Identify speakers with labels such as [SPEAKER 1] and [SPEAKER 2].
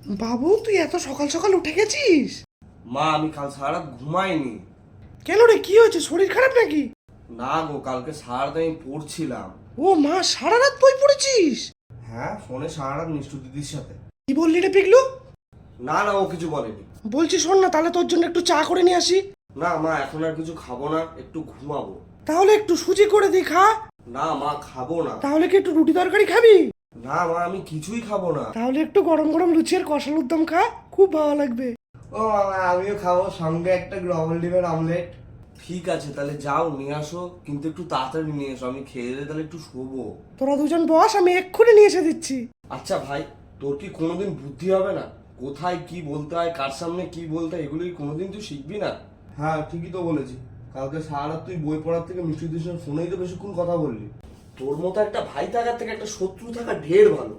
[SPEAKER 1] বাবু তুই এত সকাল সকাল উঠে গেছিস?
[SPEAKER 2] মা আমি কাল সারা রাত ঘুমাইনি।
[SPEAKER 1] কেন রে, কি হয়েছে? শরীর খারাপ নাকি?
[SPEAKER 2] না গো, কালকে সারা রাত আমি পড়ছিলাম।
[SPEAKER 1] ও মা, সারা রাত বই পড়েছিস?
[SPEAKER 2] হ্যাঁ, ফোনে সারা রাত মিষ্টু দিদির সাথে।
[SPEAKER 1] কি বললি রে পিগলু?
[SPEAKER 2] না না, ও কিছু বলেনি।
[SPEAKER 1] বলছি শোন না, তাহলে তোর জন্য একটু চা করে নিয়ে আসি।
[SPEAKER 2] না মা, এখন আর কিছু খাবো না, একটু ঘুমাবো।
[SPEAKER 1] তাহলে একটু সুজি করে দি, খা।
[SPEAKER 2] না মা, খাবো না।
[SPEAKER 1] তাহলে কি একটু রুটি তরকারি খাবি?
[SPEAKER 2] না মা, আমি কিছুই খাবো না।
[SPEAKER 1] তাহলে একটু গরম গরম লুচি আর কষালুর দম খা, খুব ভালো লাগবে।
[SPEAKER 2] ও মামা, আমিও খাবো, সঙ্গে একটা ডবল ডিমের অমলেট। ঠিক আছে, তাহলে যাও নিয়ে আসো, কিন্তু একটু তাড়াতাড়ি নিয়ে এসো, আমি খেয়ে দিয়ে তাহলে একটু শোবো।
[SPEAKER 1] তোরা দুজন বস, আমি এক্ষুনি নিয়ে এসে দিচ্ছি।
[SPEAKER 2] আচ্ছা ভাই, তোর কি কোনোদিন বুদ্ধি হবে না? কোথায় কি বলতে হয়, কার সামনে কি বলতে হয়, এগুলো কি কোনোদিন তুই শিখবি না? হ্যাঁ ঠিকই তো বলেছি। কালকে সারা রাত তুই বই পড়ার থেকে মিষ্টিদের সঙ্গে ফোনেই তো বেশিক্ষণ কথা বললি। তোর মতো একটা ভাই থাকার থেকে একটা শত্রু থাকা ঢের ভালো।